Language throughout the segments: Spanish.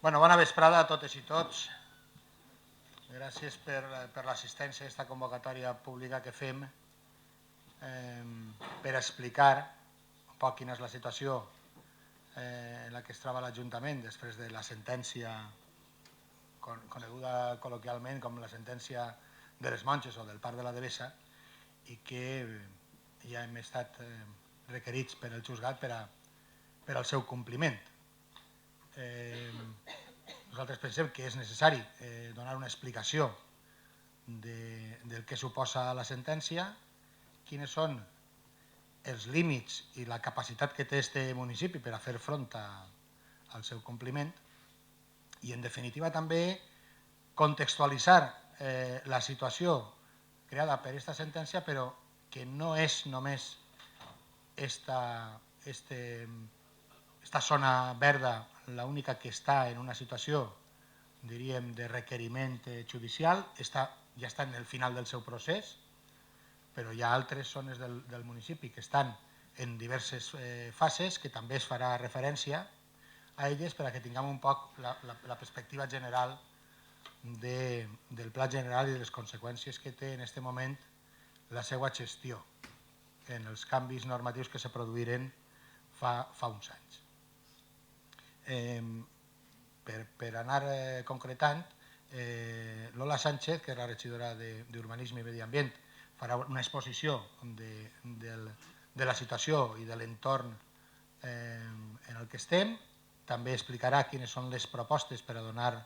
Bona vesprada a totes i tots. Gràcies per l'assistència a aquesta convocatòria pública que fem per explicar un poc quina és la situació en la que es troba l'Ajuntament després de la sentència coneguda col·loquialment com la sentència de les Monges o del Parc de la Devesa i que ja hem estat requerits per el juzgat per al seu compliment. Nosaltres pensem que és necessari donar una explicació del que suposa la sentència, quins són els límits i la capacitat que té este municipi per a fer front al seu compliment i, en definitiva, també contextualitzar la situació creada per aquesta sentència, però que no és només esta zona verda l'única que està en una situació, diríem, de requeriment judicial, ja està en el final del seu procés, però hi ha altres zones del municipi que estan en diverses fases, que també es farà referència a elles perquè tinguem un poc la perspectiva general del pla general i de les conseqüències que té en aquest moment la seva gestió en els canvis normatius que se produïren fa uns anys. Per anar concretant, Lola Sánchez, que és la regidora d'Urbanisme i Medi Ambient, farà una exposició de la situació i de l'entorn en el que estem. També explicarà quines són les propostes per a donar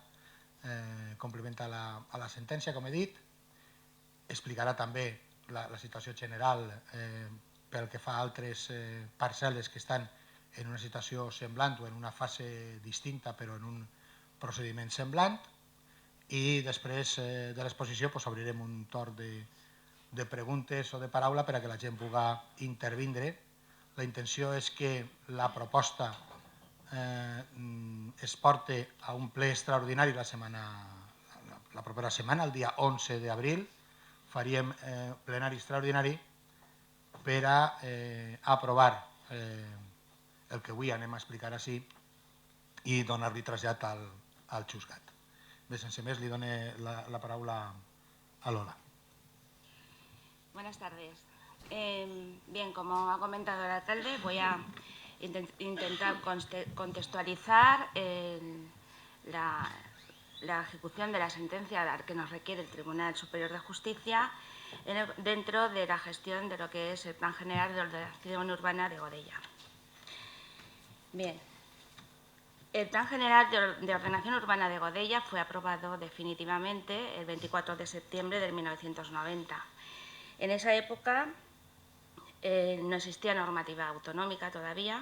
compliment a la sentència, com he dit. Explicarà també la situació general pel que fa a altres parcel·les que estan en una situació semblant o en una fase distinta però en un procediment semblant, i després de l'exposició obrirem un torn de preguntes o de paraula per a que la gent pugui intervindre. La intenció és que la proposta es porti a un ple extraordinari la propera setmana, el dia 11 d'abril, faríem plenari extraordinari per a aprovar el que avui anem a explicar així i donar-li trasllat al juzgat. Bé, sense més, li dono la paraula a Lola. Buenas tardes. Bien, como ha comentado el alcalde, voy a intentar contextualizar la ejecución de la sentencia a la que nos requiere el Tribunal Superior de Justicia dentro de la gestión de lo que es el Plan General de Ordenación Urbana de Godella. Bien, el Plan General de Ordenación Urbana de Godella fue aprobado definitivamente el 24 de septiembre de 1990. En esa época no existía normativa autonómica todavía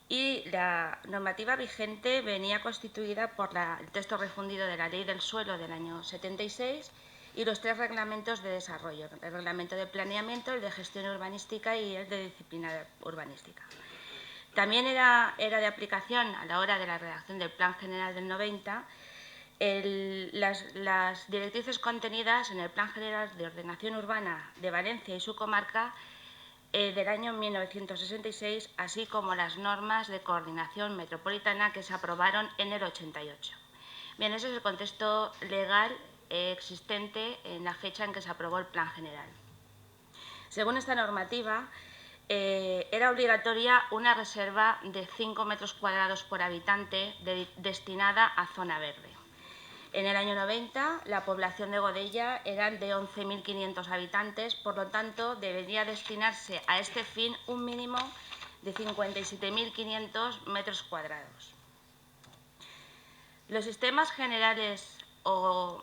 y la normativa vigente venía constituida por el texto refundido de la Ley del Suelo del año 76 y los 3 reglamentos de desarrollo, el reglamento de planeamiento, el de gestión urbanística y el de disciplina urbanística. También era de aplicación a la hora de la redacción del Plan General del 90 las directrices contenidas en el Plan General de Ordenación Urbana de Valencia y su comarca del año 1966, así como las normas de coordinación metropolitana que se aprobaron en el 88. Bien, ese es el contexto legal existente en la fecha en que se aprobó el Plan General. Según esta normativa, era obligatoria una reserva de 5 metros cuadrados por habitante destinada a zona verde. En el año 90, la población de Godella era de 11.500 habitantes, por lo tanto, debería destinarse a este fin un mínimo de 57.500 metros cuadrados. Los sistemas generales o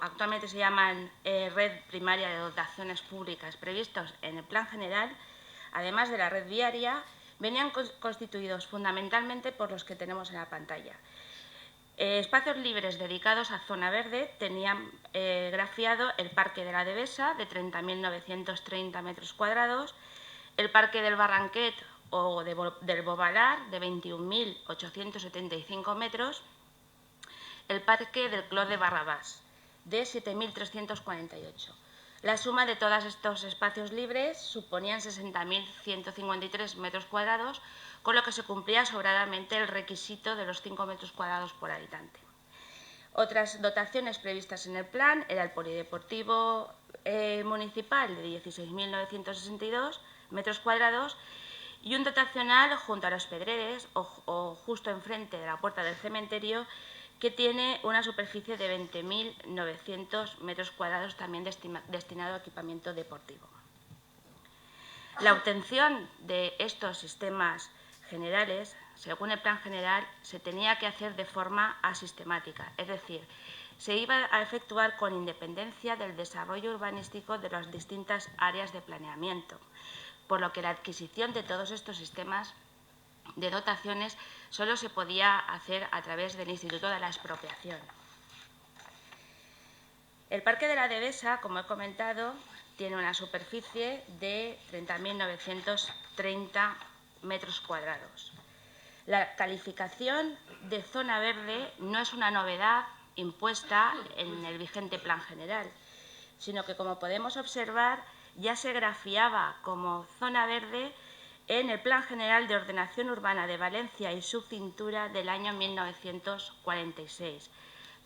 actualmente se llaman red primaria de dotaciones públicas previstos en el Plan General, además de la red viaria, venían constituidos fundamentalmente por los que tenemos en la pantalla. Espacios libres dedicados a zona verde tenían grafiado el Parque de la Devesa, de 30.930 metros cuadrados, el Parque del Barranquet o del Bobalar, de 21.875 metros, el Parque del Clos de Barrabás, de 7.348. La suma de todos estos espacios libres suponían 60.153 metros cuadrados, con lo que se cumplía sobradamente el requisito de los 5 metros cuadrados por habitante. Otras dotaciones previstas en el plan era el polideportivo municipal de 16.962 metros cuadrados y un dotacional junto a los Pedreres o justo enfrente de la puerta del cementerio, que tiene una superficie de 20.900 metros cuadrados también destinado a equipamiento deportivo. La obtención de estos sistemas generales, según el plan general, se tenía que hacer de forma asistemática, es decir, se iba a efectuar con independencia del desarrollo urbanístico de las distintas áreas de planeamiento, por lo que la adquisición de todos estos sistemas de dotaciones solo se podía hacer a través del Instituto de la Expropiación. El Parque de la Devesa, como he comentado, tiene una superficie de 30.930 metros cuadrados. La calificación de zona verde no es una novedad impuesta en el vigente Plan General, sino que, como podemos observar, ya se grafiaba como zona verde en el Plan General de Ordenación Urbana de Valencia y su cintura del año 1946,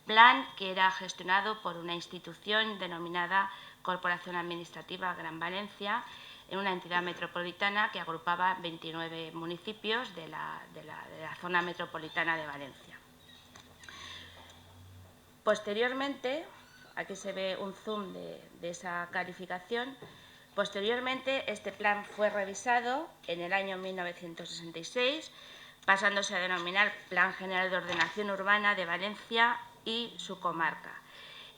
plan que era gestionado por una institución denominada Corporación Administrativa Gran Valencia, en una entidad metropolitana que agrupaba 29 municipios de la zona metropolitana de Valencia. Posteriormente, aquí se ve un zoom de esa calificación. Posteriormente, este plan fue revisado en el año 1966, pasándose a denominar Plan General de Ordenación Urbana de Valencia y su comarca,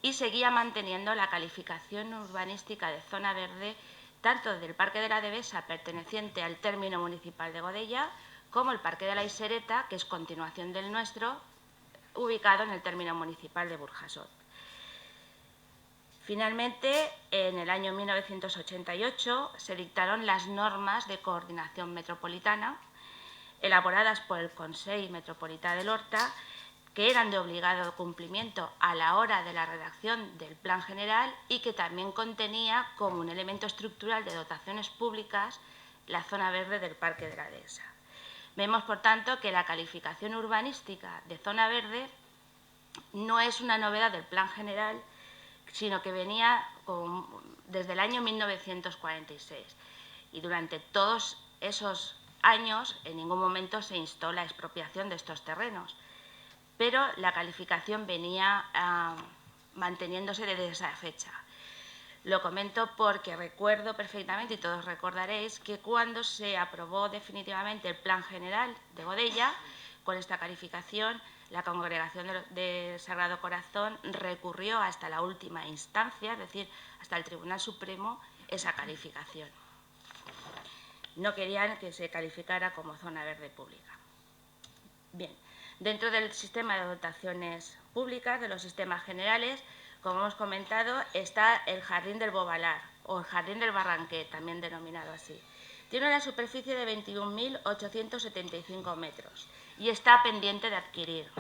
y seguía manteniendo la calificación urbanística de zona verde tanto del Parque de la Devesa, perteneciente al término municipal de Godella, como el Parque de la Isereta, que es continuación del nuestro, ubicado en el término municipal de Burjasot. Finalmente, en el año 1988 se dictaron las normas de coordinación metropolitana, elaboradas por el Consell Metropolità de l'Horta, que eran de obligado cumplimiento a la hora de la redacción del Plan General y que también contenía como un elemento estructural de dotaciones públicas la zona verde del Parque de la Devesa. Vemos, por tanto, que la calificación urbanística de zona verde no es una novedad del Plan General, sino que venía desde el año 1946. Y durante todos esos años en ningún momento se instó la expropiación de estos terrenos, pero la calificación venía manteniéndose desde esa fecha. Lo comento porque recuerdo perfectamente, y todos recordaréis, que cuando se aprobó definitivamente el Plan General de Godella, con esta calificación, la Congregación del Sagrado Corazón recurrió hasta la última instancia, es decir, hasta el Tribunal Supremo, esa calificación. No querían que se calificara como zona verde pública. Bien, dentro del sistema de dotaciones públicas, de los sistemas generales, como hemos comentado, está el Jardín del Bobalar, o el Jardín del Barranquet, también denominado así. Tiene una superficie de 21.875 metros y está pendiente de adquirir.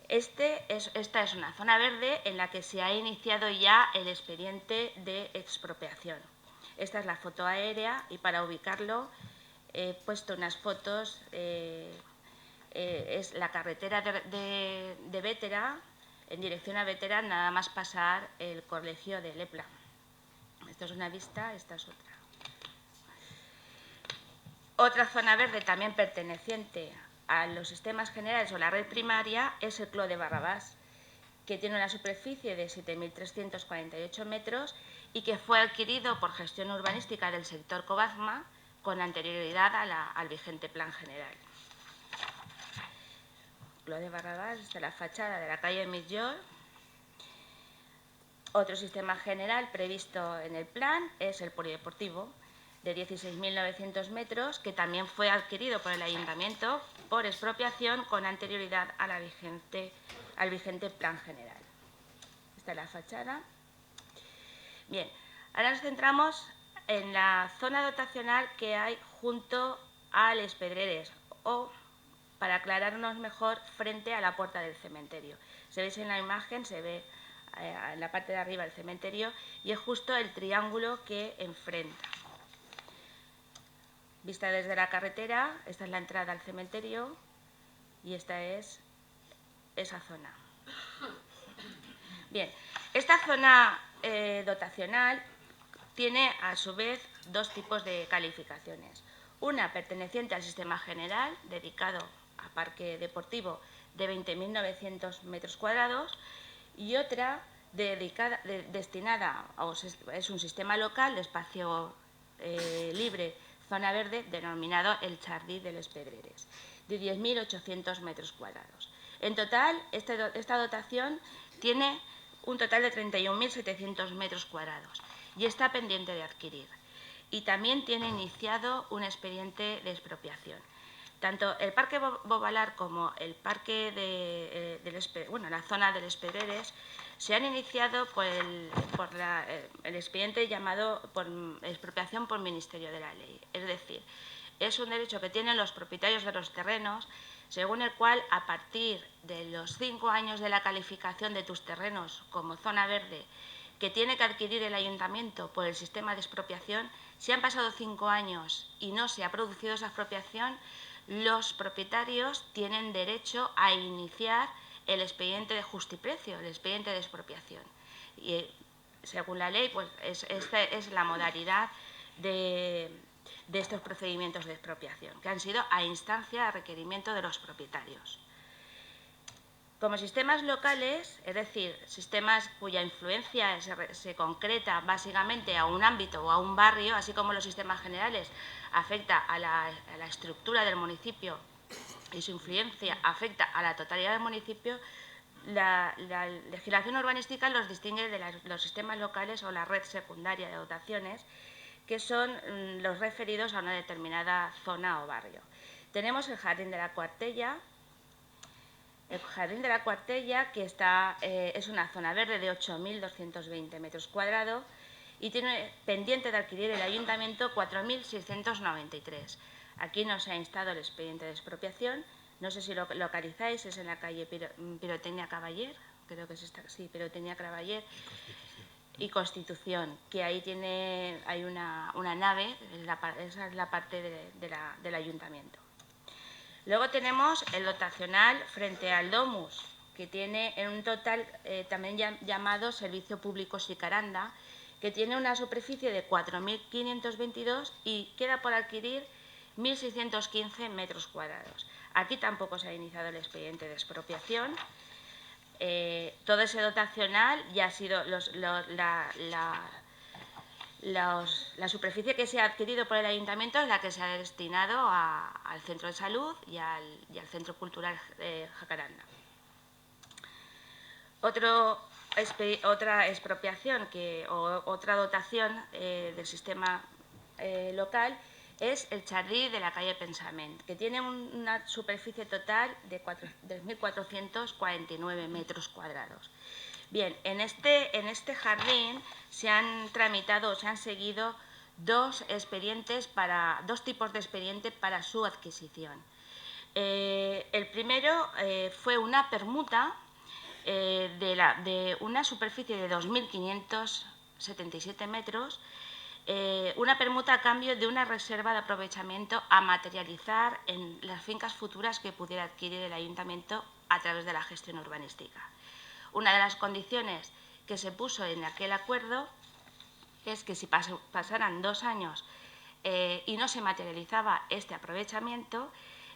Esta es una zona verde en la que se ha iniciado ya el expediente de expropiación. Esta es la foto aérea y para ubicarlo he puesto unas fotos. Es la carretera de Bétera, en dirección a Bétera, nada más pasar el colegio de Lepla. Esta es una vista, esta es otra. Otra zona verde también perteneciente a los sistemas generales o la red primaria es el Clos de Barrabás, que tiene una superficie de 7.348 metros y que fue adquirido por gestión urbanística del sector Cobazma con anterioridad al vigente Plan General. Clos de Barrabás, esta es la fachada de la calle Mitjol. Otro sistema general previsto en el plan es el polideportivo, de 16.900 metros, que también fue adquirido por el Ayuntamiento por expropiación con anterioridad al vigente Plan General. Esta es la fachada. Bien, ahora nos centramos en la zona dotacional que hay junto a Les Pedreres, o, para aclararnos mejor, frente a la puerta del cementerio. Si veis en la imagen, se ve en la parte de arriba del cementerio, y es justo el triángulo que enfrenta. Vista desde la carretera, esta es la entrada al cementerio y esta es esa zona. Bien, esta zona dotacional tiene a su vez dos tipos de calificaciones. Una perteneciente al sistema general, dedicado a parque deportivo de 20.900 metros cuadrados, y otra destinada, es un sistema local de espacio libre, zona verde, denominado el Jardí de les Pedreres, de 10.800 metros cuadrados. En total, esta dotación tiene un total de 31.700 metros cuadrados y está pendiente de adquirir. Y también tiene iniciado un expediente de expropiación. Tanto el Parque Bobalar como el parque la zona de Les Pedreres se han iniciado por el expediente llamado por expropiación por Ministerio de la Ley. Es decir, es un derecho que tienen los propietarios de los terrenos, según el cual, a partir de los 5 años de la calificación de tus terrenos como zona verde, que tiene que adquirir el ayuntamiento por el sistema de expropiación, si han pasado 5 años y no se ha producido esa expropiación, los propietarios tienen derecho a iniciar el expediente de justiprecio, el expediente de expropiación. Y según la ley, pues esta es la modalidad de estos procedimientos de expropiación, que han sido a instancia, a requerimiento de los propietarios. Como sistemas locales, es decir, sistemas cuya influencia se concreta básicamente a un ámbito o a un barrio, así como los sistemas generales afecta a la estructura del municipio y su influencia afecta a la totalidad del municipio, la legislación urbanística los distingue de los sistemas locales o la red secundaria de dotaciones, que son los referidos a una determinada zona o barrio. Tenemos el Jardín de la Cuartella. El Jardín de la Cuartella, que es una zona verde de 8.220 metros cuadrados y tiene pendiente de adquirir el ayuntamiento 4.693. Aquí no se ha instado el expediente de expropiación. No sé si lo localizáis, es en la calle Pirotecnia Cavaller, creo que es esta, sí, Pirotecnia Cavaller y Constitución, que ahí hay una nave, esa es la parte del ayuntamiento. Luego tenemos el dotacional frente al Domus, que tiene en un total también llamado Servicio Público Sicaranda, que tiene una superficie de 4.522 y queda por adquirir 1.615 metros cuadrados. Aquí tampoco se ha iniciado el expediente de expropiación. Todo ese dotacional ya ha sido la superficie que se ha adquirido por el ayuntamiento es la que se ha destinado al centro de salud y al centro cultural Jacaranda. Otra expropiación o otra dotación del sistema local es el Jardí de la calle Pensament, que tiene una superficie total de 3.449 metros cuadrados. Bien, en este jardín se han seguido dos tipos de expediente para su adquisición. El primero fue una permuta de una superficie de 2.577 metros, una permuta a cambio de una reserva de aprovechamiento a materializar en las fincas futuras que pudiera adquirir el ayuntamiento a través de la gestión urbanística. Una de las condiciones que se puso en aquel acuerdo es que si pasaran 2 años y no se materializaba este aprovechamiento,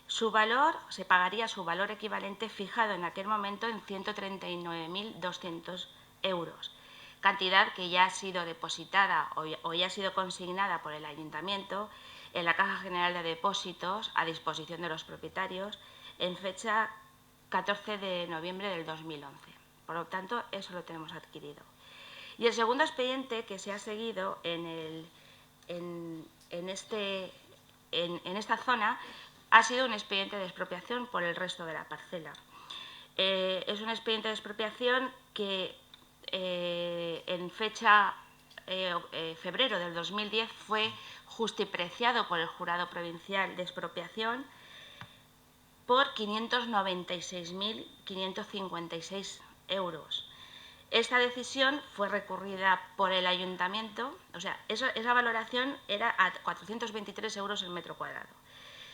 se pagaría su valor equivalente fijado en aquel momento en 139.200 euros, cantidad que ya ha sido depositada o ya ha sido consignada por el ayuntamiento en la Caja General de Depósitos a disposición de los propietarios en fecha 14 de noviembre del 2011. Por lo tanto, eso lo tenemos adquirido. Y el segundo expediente que se ha seguido en esta zona ha sido un expediente de expropiación por el resto de la parcela. Es un expediente de expropiación que en fecha febrero del 2010 fue justipreciado por el Jurado Provincial de Expropiación por 596.556 euros. Esta decisión fue recurrida por el ayuntamiento, o sea, esa valoración era a 423 euros el metro cuadrado.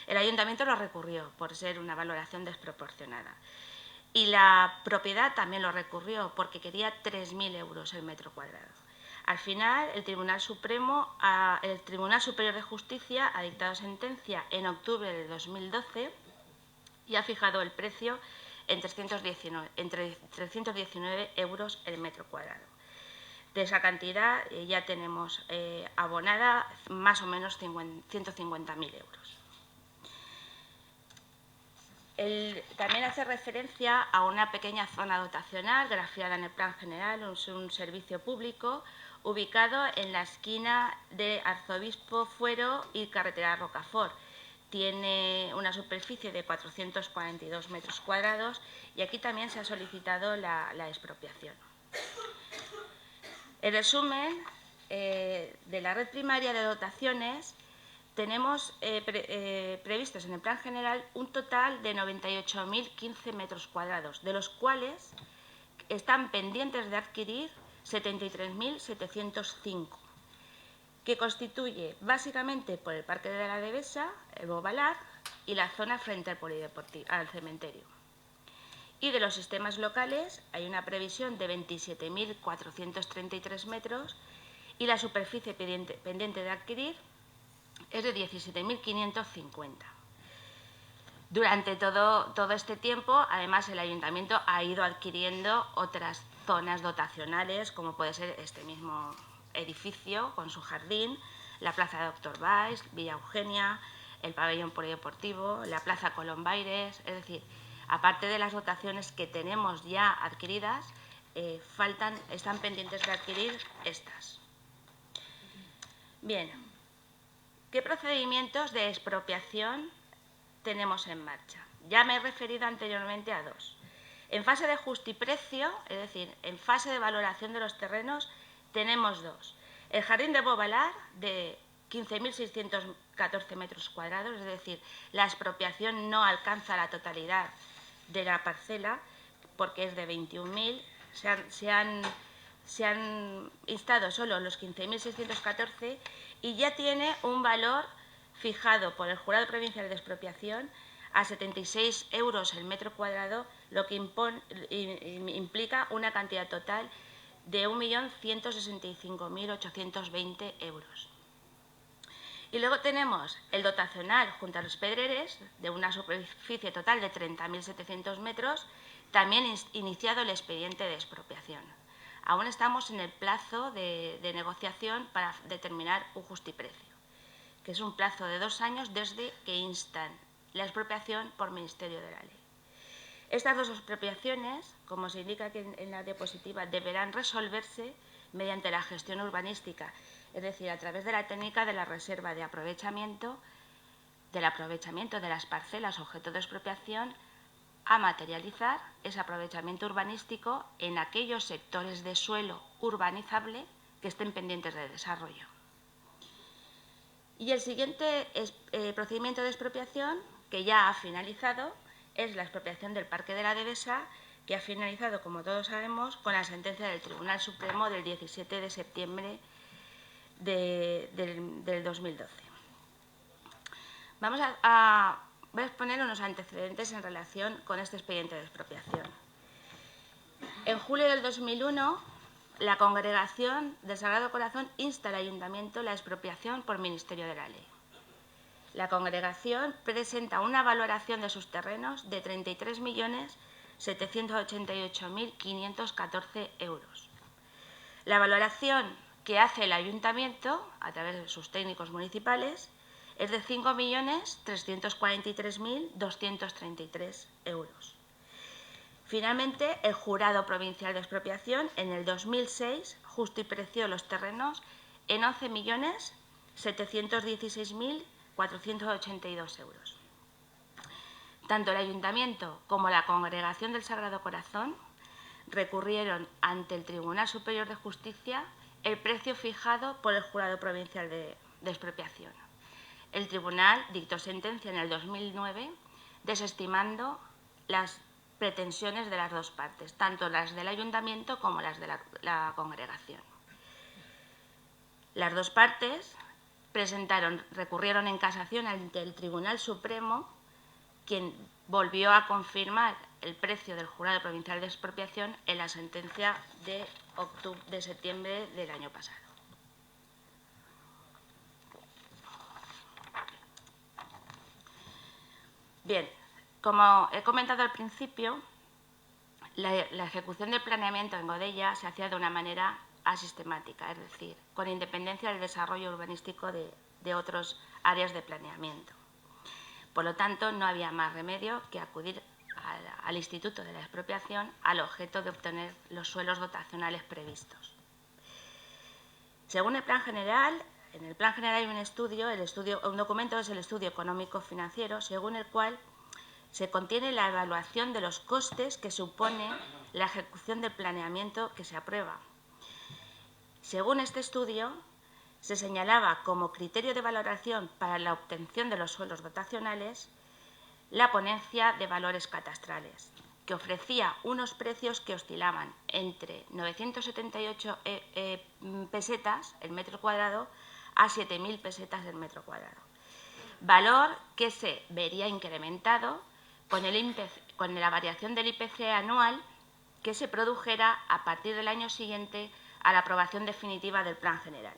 El ayuntamiento lo recurrió por ser una valoración desproporcionada. Y la propiedad también lo recurrió porque quería 3.000 euros el metro cuadrado. Al final, el Tribunal Superior de Justicia ha dictado sentencia en octubre de 2012 y ha fijado el precio en 319 euros el metro cuadrado. De esa cantidad ya tenemos abonada más o menos 150.000 euros. También hace referencia a una pequeña zona dotacional grafiada en el Plan General, un servicio público ubicado en la esquina de Arzobispo Fuero y Carretera Rocafort. Tiene una superficie de 442 metros cuadrados y aquí también se ha solicitado la expropiación. En resumen, de la red primaria de dotaciones, tenemos previstos en el Plan General un total de 98.015 metros cuadrados, de los cuales están pendientes de adquirir 73.705, que constituye básicamente por el Parque de la Devesa, el Bobalar y la zona frente al cementerio. Y de los sistemas locales hay una previsión de 27.433 metros y la superficie pendiente de adquirir es de 17.550. Durante todo este tiempo, además, el ayuntamiento ha ido adquiriendo otras zonas dotacionales, como puede ser este mismo edificio con su jardín, la Plaza Doctor Valls, Villa Eugenia, el pabellón polideportivo, la Plaza Colombaires. Es decir, aparte de las dotaciones que tenemos ya adquiridas, están pendientes de adquirir estas. Bien, ¿qué procedimientos de expropiación tenemos en marcha? Ya me he referido anteriormente a dos. En fase de justiprecio, es decir, en fase de valoración de los terrenos, tenemos dos. El jardín de Bobalar, de 15.614 metros cuadrados, es decir, la expropiación no alcanza la totalidad de la parcela porque es de 21.000. Se han instado solo los 15.614 y ya tiene un valor fijado por el Jurado Provincial de Expropiación a 76 euros el metro cuadrado, lo que implica una cantidad total de 1.165.820 euros. Y luego tenemos el dotacional junto a los Pedreres, de una superficie total de 30.700 metros, también iniciado el expediente de expropiación. Aún estamos en el plazo de negociación para determinar un justiprecio, que es un plazo de 2 años desde que instan la expropiación por Ministerio de la Ley. Estas dos expropiaciones, como se indica aquí en la diapositiva, deberán resolverse mediante la gestión urbanística, es decir, a través de la técnica de la reserva de aprovechamiento, del aprovechamiento de las parcelas objeto de expropiación, a materializar ese aprovechamiento urbanístico en aquellos sectores de suelo urbanizable que estén pendientes de desarrollo. Y el siguiente procedimiento de expropiación, que ya ha finalizado, es la expropiación del Parque de la Devesa, que ha finalizado, como todos sabemos, con la sentencia del Tribunal Supremo del 17 de septiembre del 2012. Voy a exponer unos antecedentes en relación con este expediente de expropiación. En julio del 2001, la Congregación del Sagrado Corazón insta al Ayuntamiento la expropiación por Ministerio de la Ley. La Congregación presenta una valoración de sus terrenos de 33.788.514 euros. La valoración que hace el Ayuntamiento, a través de sus técnicos municipales, es de 5.343.233 euros. Finalmente, el Jurado Provincial de Expropiación, en el 2006, justipreció los terrenos en 11.716.482 euros. Tanto el Ayuntamiento como la Congregación del Sagrado Corazón recurrieron ante el Tribunal Superior de Justicia el precio fijado por el Jurado Provincial de Expropiación. El Tribunal dictó sentencia en el 2009 desestimando las pretensiones de las dos partes, tanto las del ayuntamiento como las de la congregación. Las dos partes recurrieron en casación ante el Tribunal Supremo, quien volvió a confirmar el precio del Jurado Provincial de Expropiación en la sentencia de septiembre del año pasado. Bien, como he comentado al principio, la ejecución del planeamiento en Godella se hacía de una manera asistemática, es decir, con independencia del desarrollo urbanístico de otras áreas de planeamiento. Por lo tanto, no había más remedio que acudir al Instituto de la Expropiación al objeto de obtener los suelos dotacionales previstos. Según el Plan General, en el Plan General hay un documento es el Estudio Económico-Financiero, según el cual se contiene la evaluación de los costes que supone la ejecución del planeamiento que se aprueba. Según este estudio, se señalaba como criterio de valoración para la obtención de los suelos dotacionales la ponencia de valores catastrales, que ofrecía unos precios que oscilaban entre 978 pesetas el metro cuadrado a 7.000 pesetas el metro cuadrado, valor que se vería incrementado con la variación del IPC anual que se produjera a partir del año siguiente a la aprobación definitiva del Plan General.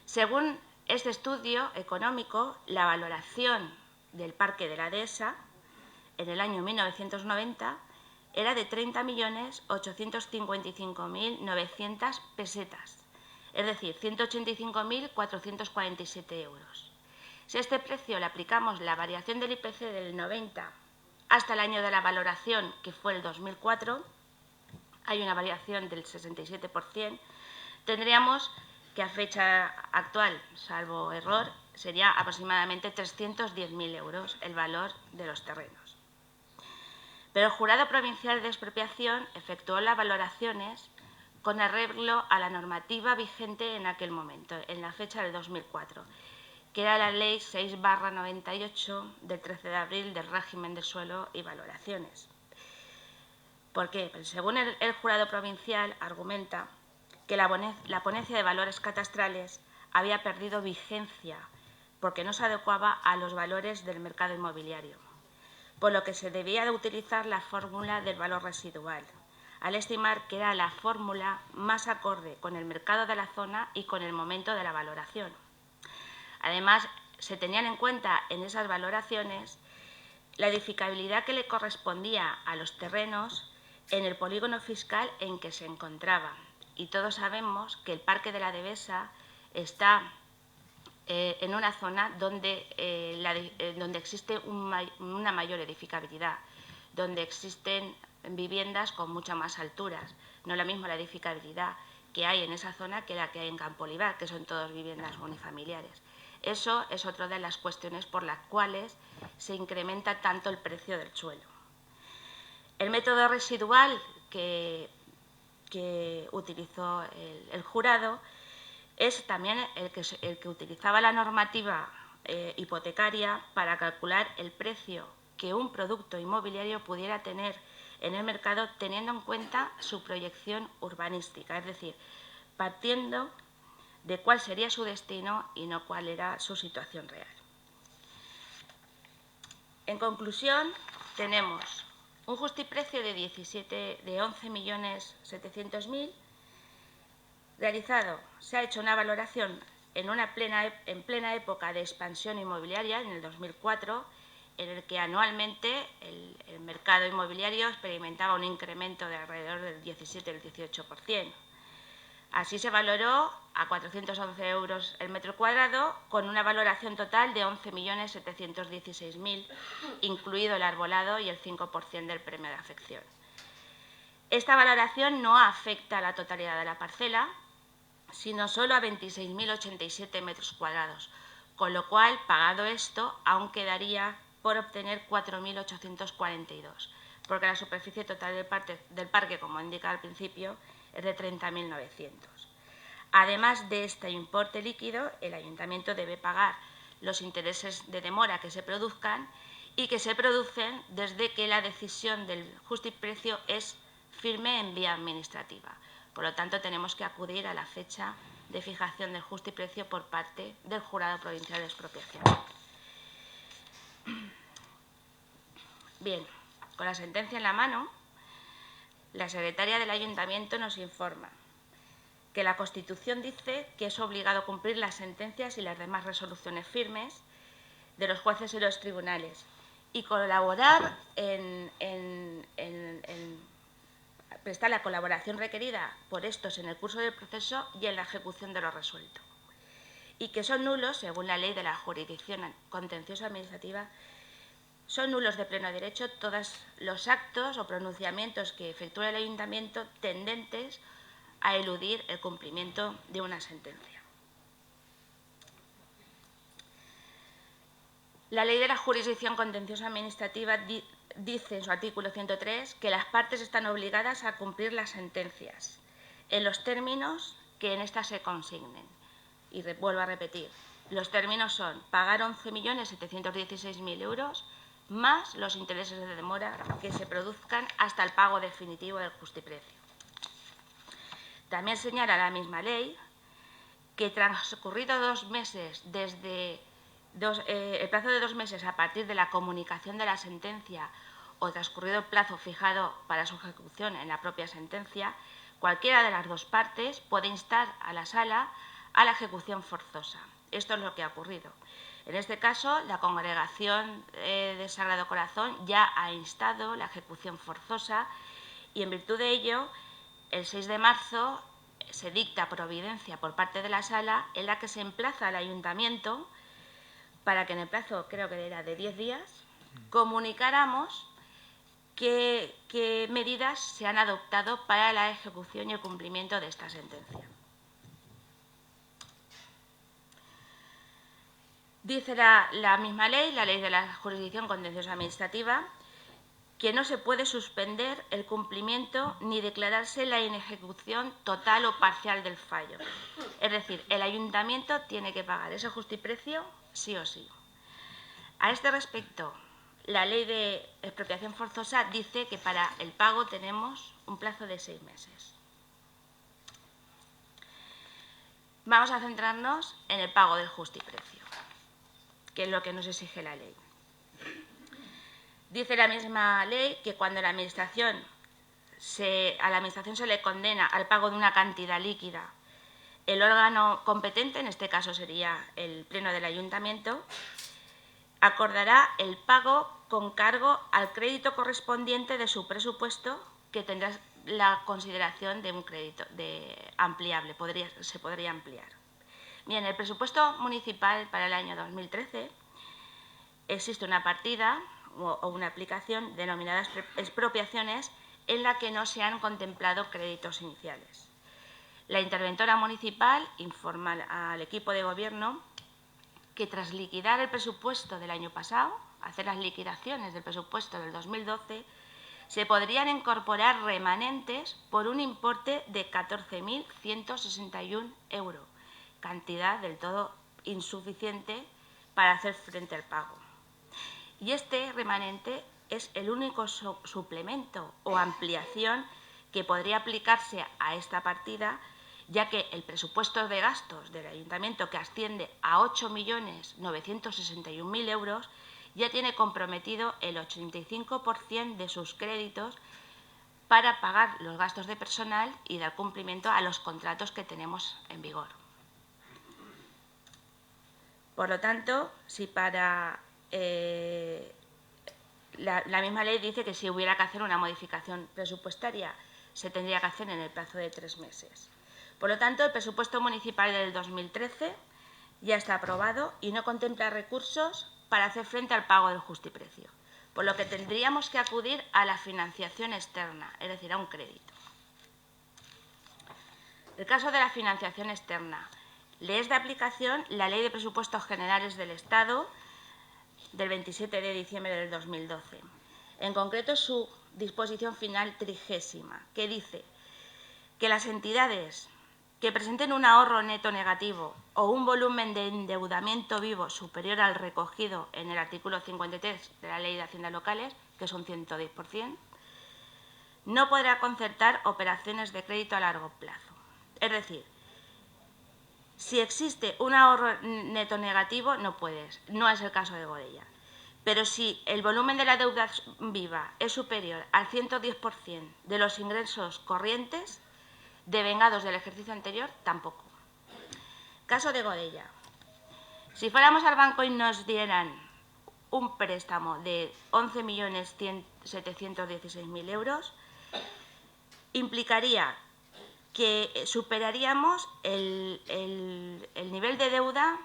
Según este estudio económico, la valoración del parque de la dehesa en el año 1990 era de 30.855.900 pesetas, es decir, 185.447 euros. Si a este precio le aplicamos la variación del IPC del 90 hasta el año de la valoración, que fue el 2004, hay una variación del 67%, tendríamos que a fecha actual, salvo error, sería aproximadamente 310.000 euros el valor de los terrenos. Pero el Jurado Provincial de Expropiación efectuó las valoraciones con arreglo a la normativa vigente en aquel momento, en la fecha del 2004, que era la Ley 6/98 del 13 de abril del régimen de suelo y valoraciones. ¿Por qué? Pues según el Jurado Provincial argumenta que la ponencia de valores catastrales había perdido vigencia porque no se adecuaba a los valores del mercado inmobiliario, por lo que se debía de utilizar la fórmula del valor residual, al estimar que era la fórmula más acorde con el mercado de la zona y con el momento de la valoración. Además, se tenían en cuenta en esas valoraciones la edificabilidad que le correspondía a los terrenos en el polígono fiscal en que se encontraba. Y todos sabemos que el Parque de la Devesa está en una zona donde existe una mayor edificabilidad, donde existen viviendas con muchas más alturas. No es lo mismo la edificabilidad que hay en esa zona que la que hay en Campo Olivar, que son todas viviendas unifamiliares. Eso es otra de las cuestiones por las cuales se incrementa tanto el precio del suelo. El método residual que utilizó el jurado es también el que utilizaba la normativa hipotecaria para calcular el precio que un producto inmobiliario pudiera tener en el mercado teniendo en cuenta su proyección urbanística, es decir, partiendo de cuál sería su destino y no cuál era su situación real. En conclusión, tenemos un justiprecio de 11.700.000 realizado. Se ha hecho una valoración en plena época de expansión inmobiliaria, en el 2004, en el que anualmente el mercado inmobiliario experimentaba un incremento de alrededor del 17 al 18%. Así se valoró a 411 euros el metro cuadrado, con una valoración total de 11.716.000, incluido el arbolado y el 5% del premio de afección. Esta valoración no afecta a la totalidad de la parcela, sino solo a 26.087 metros cuadrados, con lo cual, pagado esto, aún quedaría por obtener 4.842, porque la superficie total del parque, como indica al principio, es de 30.900. Además de este importe líquido, el ayuntamiento debe pagar los intereses de demora que se produzcan y que se producen desde que la decisión del justiprecio es firme en vía administrativa. Por lo tanto, tenemos que acudir a la fecha de fijación del justiprecio por parte del Jurado Provincial de Expropiación. Bien, con la sentencia en la mano, la secretaria del Ayuntamiento nos informa que la Constitución dice que es obligado cumplir las sentencias y las demás resoluciones firmes de los jueces y los tribunales y colaborar prestar la colaboración requerida por estos en el curso del proceso y en la ejecución de lo resuelto. Y que son nulos, según la ley de la jurisdicción contencioso administrativa, son nulos de pleno derecho todos los actos o pronunciamientos que efectúe el Ayuntamiento tendentes a eludir el cumplimiento de una sentencia. La ley de la jurisdicción contencioso administrativa dice en su artículo 103 que las partes están obligadas a cumplir las sentencias en los términos que en éstas se consignen. Y vuelvo a repetir, los términos son pagar 11.716.000 euros más los intereses de demora que se produzcan hasta el pago definitivo del justiprecio. También señala la misma ley que transcurrido 2 meses desde el plazo de 2 meses a partir de la comunicación de la sentencia o transcurrido el plazo fijado para su ejecución en la propia sentencia, cualquiera de las dos partes puede instar a la sala a la ejecución forzosa. Esto es lo que ha ocurrido. En este caso, la Congregación del Sagrado Corazón ya ha instado la ejecución forzosa y, en virtud de ello, el 6 de marzo se dicta providencia por parte de la sala en la que se emplaza al Ayuntamiento para que en el plazo, creo que era de 10 días, comunicáramos qué medidas se han adoptado para la ejecución y el cumplimiento de esta sentencia. Dice la misma ley, la ley de la jurisdicción contencioso administrativa, que no se puede suspender el cumplimiento ni declararse la inejecución total o parcial del fallo. Es decir, el Ayuntamiento tiene que pagar ese justiprecio sí o sí. A este respecto, la ley de expropiación forzosa dice que para el pago tenemos un plazo de 6 meses. Vamos a centrarnos en el pago del justiprecio, que es lo que nos exige la ley. Dice la misma ley que cuando a la Administración se le condena al pago de una cantidad líquida, el órgano competente, en este caso sería el Pleno del Ayuntamiento, acordará el pago con cargo al crédito correspondiente de su presupuesto, que tendrá la consideración de un crédito ampliable, se podría ampliar. Bien, el presupuesto municipal para el año 2013 existe una partida o una aplicación denominada expropiaciones en la que no se han contemplado créditos iniciales. La interventora municipal informa al equipo de gobierno que tras liquidar el presupuesto del año pasado, hacer las liquidaciones del presupuesto del 2012, se podrían incorporar remanentes por un importe de 14.161 euros, cantidad del todo insuficiente para hacer frente al pago. Y este remanente es el único suplemento o ampliación que podría aplicarse a esta partida, ya que el presupuesto de gastos del Ayuntamiento, que asciende a 8.961.000 euros, ya tiene comprometido el 85% de sus créditos para pagar los gastos de personal y dar cumplimiento a los contratos que tenemos en vigor. Por lo tanto, si para la misma ley dice que si hubiera que hacer una modificación presupuestaria se tendría que hacer en el plazo de 3 meses. Por lo tanto, el presupuesto municipal del 2013 ya está aprobado y no contempla recursos para hacer frente al pago del justiprecio, por lo que tendríamos que acudir a la financiación externa, es decir, a un crédito. El caso de la financiación externa le es de aplicación la Ley de Presupuestos Generales del Estado del 27 de diciembre del 2012. En concreto, su disposición final 30ª, que dice que las entidades que presenten un ahorro neto negativo o un volumen de endeudamiento vivo superior al recogido en el artículo 53 de la Ley de Haciendas Locales, que es un 110%, no podrá concertar operaciones de crédito a largo plazo. Es decir, si existe un ahorro neto negativo, no puedes. No es el caso de Godella. Pero si el volumen de la deuda viva es superior al 110% de los ingresos corrientes devengados del ejercicio anterior, tampoco. Caso de Godella. Si fuéramos al banco y nos dieran un préstamo de 11.716.000 euros, implicaría que superaríamos el nivel de deuda,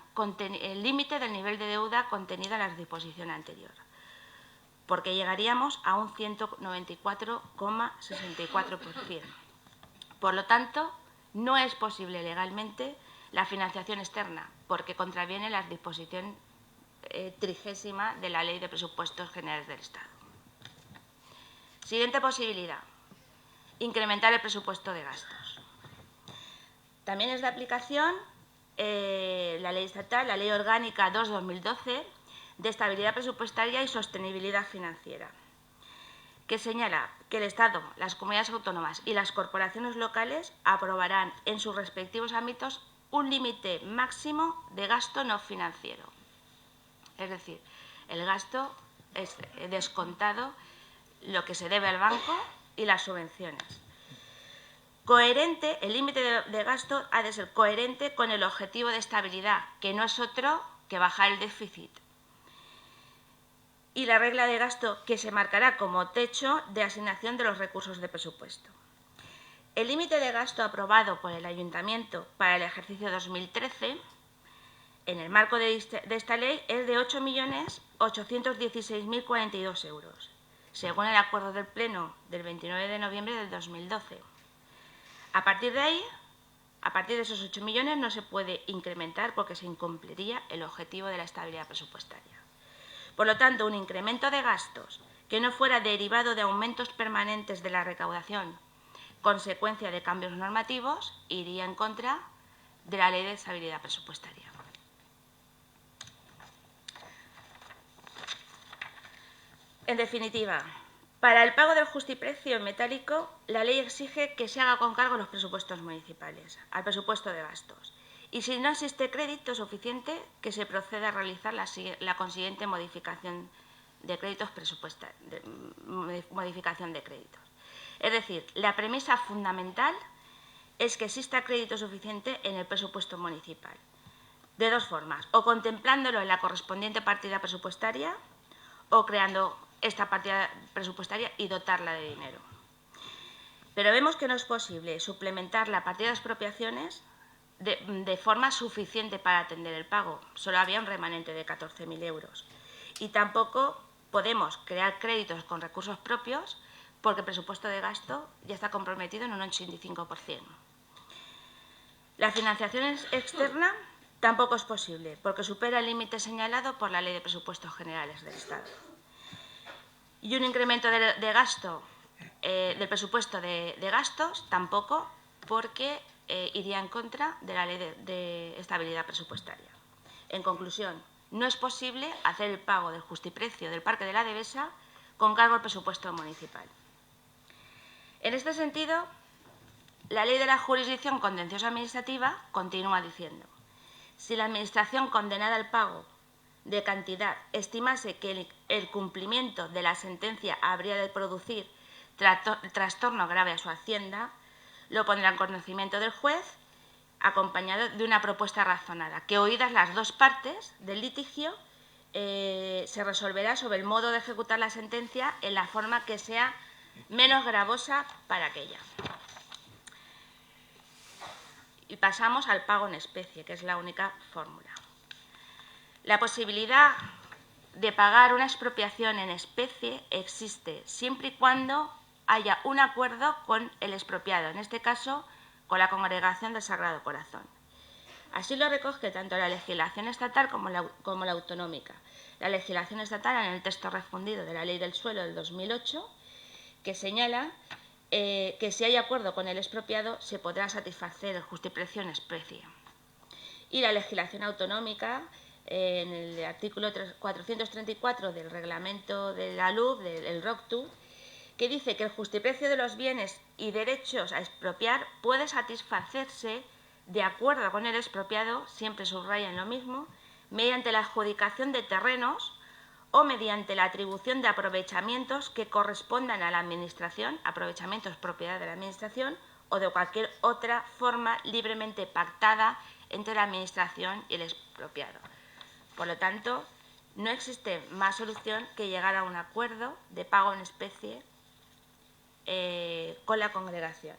el límite del nivel de deuda contenido en la disposición anterior, porque llegaríamos a un 194,64%. Por lo tanto, no es posible legalmente la financiación externa, porque contraviene la disposición 30ª de la Ley de Presupuestos Generales del Estado. Siguiente posibilidad: incrementar el presupuesto de gastos. También es de aplicación la ley estatal, la Ley Orgánica 2/2012 de Estabilidad Presupuestaria y Sostenibilidad Financiera, que señala que el Estado, las comunidades autónomas y las corporaciones locales aprobarán en sus respectivos ámbitos un límite máximo de gasto no financiero. Es decir, el gasto es descontado lo que se debe al banco y las subvenciones. Coherente, el límite de gasto ha de ser coherente con el objetivo de estabilidad, que no es otro que bajar el déficit. Y la regla de gasto que se marcará como techo de asignación de los recursos de presupuesto. El límite de gasto aprobado por el Ayuntamiento para el ejercicio 2013, en el marco de esta ley, es de 8.816.042 euros, según el acuerdo del Pleno del 29 de noviembre del 2012. A partir de ahí, a partir de esos 8 millones, no se puede incrementar porque se incumpliría el objetivo de la estabilidad presupuestaria. Por lo tanto, un incremento de gastos que no fuera derivado de aumentos permanentes de la recaudación, consecuencia de cambios normativos, iría en contra de la Ley de Estabilidad Presupuestaria. En definitiva, para el pago del justiprecio en metálico, la ley exige que se haga con cargo los presupuestos municipales, al presupuesto de gastos. Y si no existe crédito suficiente, que se proceda a realizar la consiguiente modificación de créditos modificación de créditos. Es decir, la premisa fundamental es que exista crédito suficiente en el presupuesto municipal. De dos formas: o contemplándolo en la correspondiente partida presupuestaria, o creando esta partida presupuestaria y dotarla de dinero. Pero vemos que no es posible suplementar la partida de expropiaciones de forma suficiente para atender el pago. Solo había un remanente de 14.000 euros. Y tampoco podemos crear créditos con recursos propios porque el presupuesto de gasto ya está comprometido en un 85%. La financiación externa tampoco es posible porque supera el límite señalado por la Ley de Presupuestos Generales del Estado. Y un incremento de gasto, del presupuesto de gastos, tampoco, porque iría en contra de la Ley de Estabilidad Presupuestaria. En conclusión, no es posible hacer el pago del justiprecio del Parque de la Devesa con cargo al presupuesto municipal. En este sentido, la Ley de la Jurisdicción Contenciosa Administrativa continúa diciendo: si la Administración condenada al pago de cantidad estimase que el cumplimiento de la sentencia habría de producir trastorno grave a su hacienda, lo pondrá en conocimiento del juez, acompañado de una propuesta razonada, que, oídas las dos partes del litigio, se resolverá sobre el modo de ejecutar la sentencia en la forma que sea menos gravosa para aquella. Y pasamos al pago en especie, que es la única fórmula. La posibilidad de pagar una expropiación en especie existe siempre y cuando haya un acuerdo con el expropiado, en este caso con la Congregación del Sagrado Corazón. Así lo recoge tanto la legislación estatal como la autonómica. La legislación estatal en el texto refundido de la Ley del Suelo del 2008, que señala que si hay acuerdo con el expropiado se podrá satisfacer el justiprecio en especie. Y la legislación autonómica, en el artículo 434 del reglamento de la LUB, del ROCTU, que dice que el justiprecio de los bienes y derechos a expropiar puede satisfacerse de acuerdo con el expropiado, siempre subrayan lo mismo, mediante la adjudicación de terrenos o mediante la atribución de aprovechamientos que correspondan a la Administración, aprovechamientos propiedad de la Administración, o de cualquier otra forma libremente pactada entre la Administración y el expropiado. Por lo tanto, no existe más solución que llegar a un acuerdo de pago en especie con la congregación.